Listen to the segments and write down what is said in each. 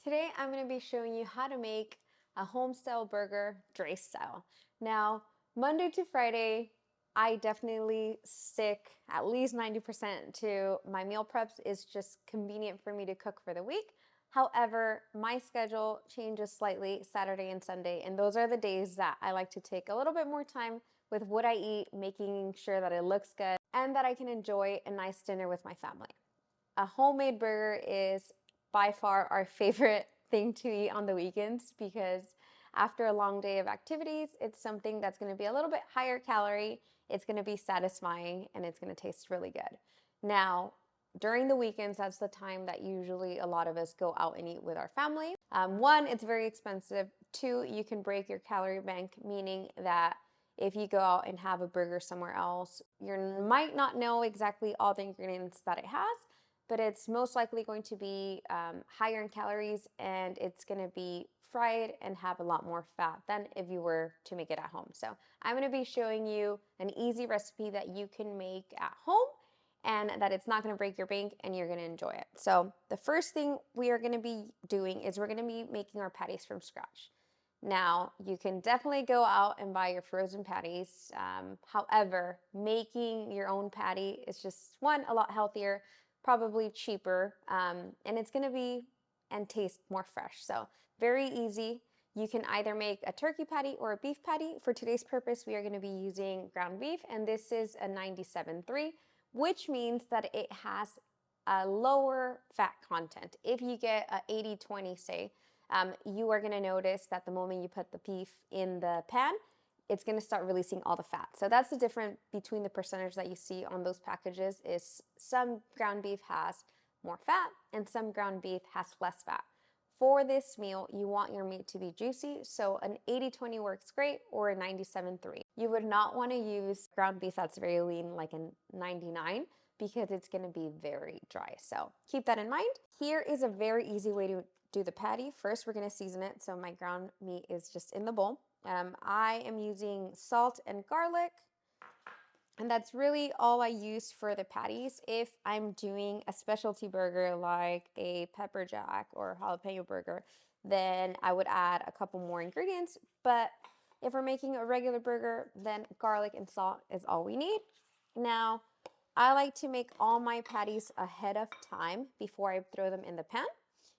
Today I'm going to be showing you how to make a home style burger, Dre style. Now, Monday to Friday, I definitely stick at least 90% to my meal preps. It's just convenient for me to cook for the week. However, my schedule changes slightly Saturday and Sunday, and those are the days that I like to take a little bit more time with what I eat, making sure that it looks good and that I can enjoy a nice dinner with my family. A homemade burger is by far our favorite thing to eat on the weekends because after a long day of activities, it's something that's going to be a little bit higher calorie, it's going to be satisfying, and it's going to taste really good. Now, during the weekends, that's the time that usually a lot of us go out and eat with our family. One, it's very expensive. Two, you can break your calorie bank, meaning that if you go out and have a burger somewhere else, you might not know exactly all the ingredients that it has, but it's most likely going to be higher in calories, and it's going to be fried and have a lot more fat than if you were to make it at home. So I'm going to be showing you an easy recipe that you can make at home and that it's not going to break your bank and you're going to enjoy it. So the first thing we are going to be doing is we're going to be making our patties from scratch. Now, you can definitely go out and buy your frozen patties. However, making your own patty is just, one, a lot healthier, probably cheaper, and it's going to be and taste more fresh. So very easy. You can either make a turkey patty or a beef patty. For today's purpose, we are going to be using ground beef, and this is a 97.3, which means that it has a lower fat content. If you get a 80/20, say, you are going to notice that the moment you put the beef in the pan, it's going to start releasing all the fat. So that's the difference between the percentage that you see on those packages. Is some ground beef has more fat and some ground beef has less fat. For this meal, you want your meat to be juicy, so an 80/20 works great, or a 97/3. You would not want to use ground beef that's very lean, like a 99, because it's going to be very dry. So keep that in mind. Here is a very easy way to do the patty. First, we're going to season it. So my ground meat is just in the bowl. I am using salt and garlic, and that's really all I use for the patties. If I'm doing a specialty burger like a pepper jack or jalapeno burger, then I would add a couple more ingredients. But if we're making a regular burger, then garlic and salt is all we need. Now, I like to make all my patties ahead of time before I throw them in the pan.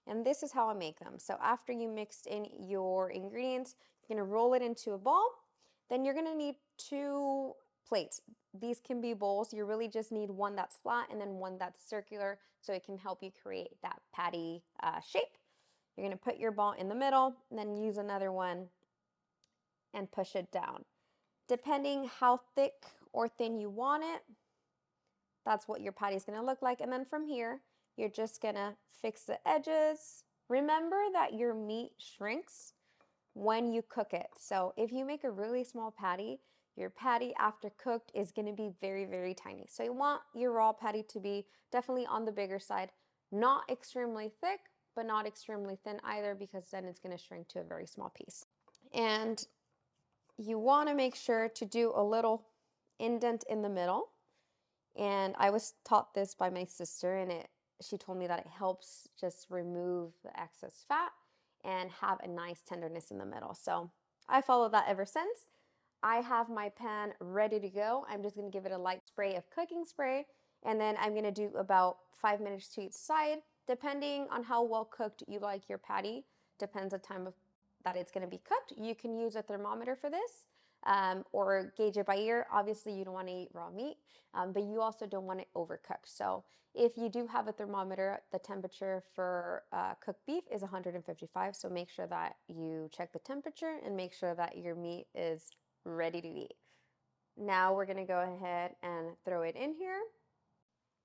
And this is how I make them. So after you mixed in your ingredients, you're gonna roll it into a ball. Then you're gonna need 2 plates. These can be bowls. You really just need one that's flat and then one that's circular so it can help you create that patty shape. You're gonna put your ball in the middle and then use another one and push it down. Depending how thick or thin you want it, that's what your patty is gonna look like. And then from here, you're just gonna fix the edges. Remember that your meat shrinks when you cook it. So if you make a really small patty, your patty after cooked is gonna be very, very tiny. So you want your raw patty to be definitely on the bigger side, not extremely thick, but not extremely thin either, because then it's gonna shrink to a very small piece. And you wanna make sure to do a little indent in the middle. And I was taught this by my sister, and she told me that it helps just remove the excess fat and have a nice tenderness in the middle. So I followed that ever since. I have my pan ready to go. I'm just gonna give it a light spray of cooking spray, and then I'm gonna do about 5 minutes to each side. Depending on how well cooked you like your patty, depends the time of that it's gonna be cooked. You can use a thermometer for this, or gauge it by ear. Obviously, you don't want to eat raw meat, but you also don't want it overcooked. So if you do have a thermometer, the temperature for cooked beef is 155. So make sure that you check the temperature and make sure that your meat is ready to eat. Now we're gonna go ahead and throw it in here.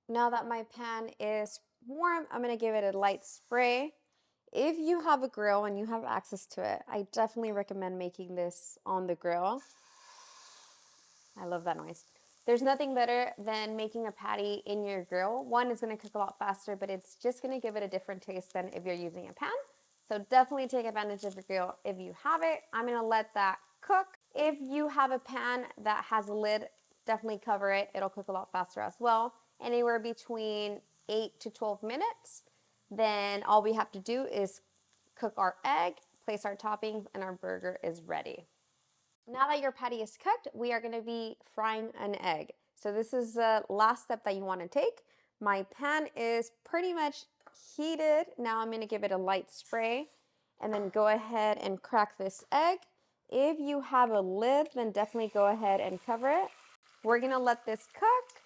Now that my pan is warm, I'm gonna give it a light spray. If you have a grill and you have access to it, I definitely recommend making this on the grill. I love that noise. There's nothing better than making a patty in your grill. One, it's gonna cook a lot faster, but it's just gonna give it a different taste than if you're using a pan. So definitely take advantage of your grill if you have it. I'm gonna let that cook. If you have a pan that has a lid, definitely cover it. It'll cook a lot faster as well. Anywhere between 8 to 12 minutes. Then all we have to do is cook our egg, place our toppings, and our burger is ready. Now that your patty is cooked, we are gonna be frying an egg. So this is the last step that you wanna take. My pan is pretty much heated. Now I'm gonna give it a light spray and then go ahead and crack this egg. If you have a lid, then definitely go ahead and cover it. We're gonna let this cook.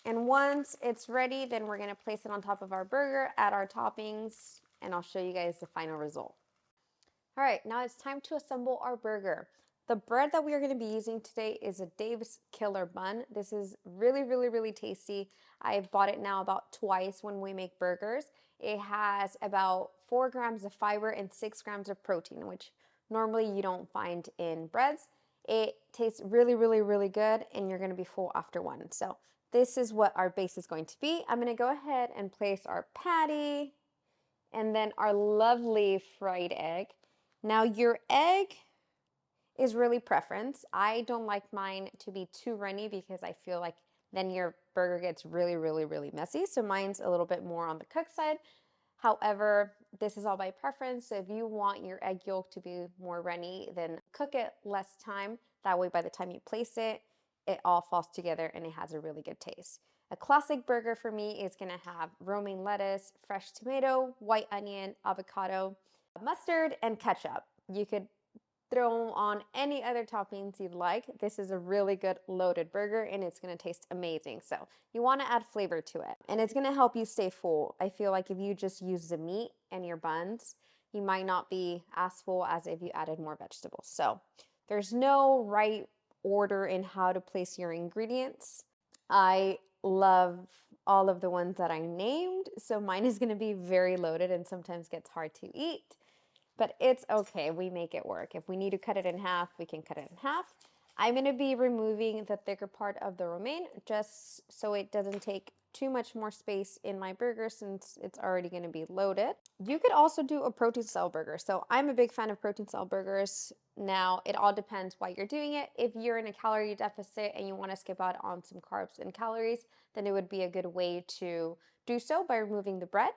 And once it's ready, then we're gonna place it on top of our burger, add our toppings, and I'll show you guys the final result. All right, now it's time to assemble our burger. The bread that we are going to be using today is a Dave's Killer Bun. This is really, really, really tasty. I've bought it now about twice when we make burgers. It has about 4 grams of fiber and 6 grams of protein, which normally you don't find in breads. It tastes really, really, really good, and you're going to be full after one. So this is what our base is going to be. I'm going to go ahead and place our patty and then our lovely fried egg. Now your egg is really preference. I don't like mine to be too runny because I feel like then your burger gets really, really, really messy. So mine's a little bit more on the cook side. However, this is all by preference. So if you want your egg yolk to be more runny, then cook it less time. That way by the time you place it, it all falls together and it has a really good taste. A classic burger for me is gonna have romaine lettuce, fresh tomato, white onion, avocado, mustard, and ketchup. You could throw on any other toppings you'd like. This is a really good loaded burger and it's gonna taste amazing. So you wanna add flavor to it and it's gonna help you stay full. I feel like if you just use the meat and your buns, you might not be as full as if you added more vegetables. So there's no right order in how to place your ingredients. I love all of the ones that I named, so mine is gonna be very loaded and sometimes gets hard to eat. But it's okay, we make it work. If we need to cut it in half, we can cut it in half. I'm gonna be removing the thicker part of the romaine just so it doesn't take too much more space in my burger since it's already gonna be loaded. You could also do a protein style burger. So I'm a big fan of protein style burgers. Now, it all depends why you're doing it. If you're in a calorie deficit and you wanna skip out on some carbs and calories, then it would be a good way to do so by removing the bread.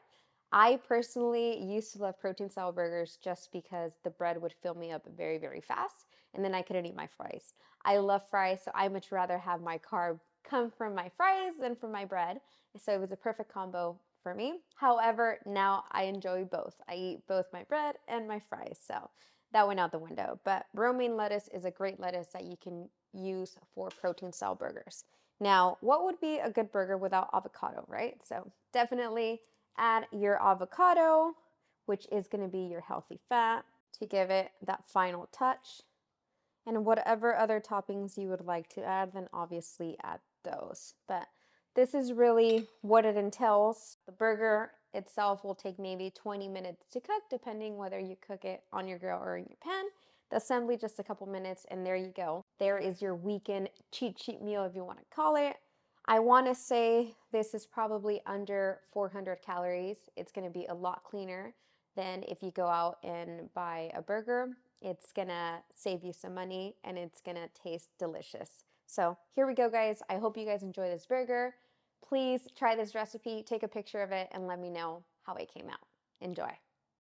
I personally used to love protein style burgers just because the bread would fill me up very, very fast and then I couldn't eat my fries. I love fries, so I much rather have my carb come from my fries than from my bread. So it was a perfect combo for me. However, now I enjoy both. I eat both my bread and my fries, so that went out the window. But romaine lettuce is a great lettuce that you can use for protein style burgers. Now, what would be a good burger without avocado, right? So definitely add your avocado, which is going to be your healthy fat, to give it that final touch. And whatever other toppings you would like to add, then obviously add those. But this is really what it entails. The burger itself will take maybe 20 minutes to cook, depending whether you cook it on your grill or in your pan. The assembly, just a couple minutes, and there you go. There is your weekend cheat sheet meal, if you want to call it. I want to say this is probably under 400 calories. It's going to be a lot cleaner than if you go out and buy a burger. It's going to save you some money and it's going to taste delicious. So here we go, guys. I hope you guys enjoy this burger. Please try this recipe, take a picture of it, and let me know how it came out. Enjoy.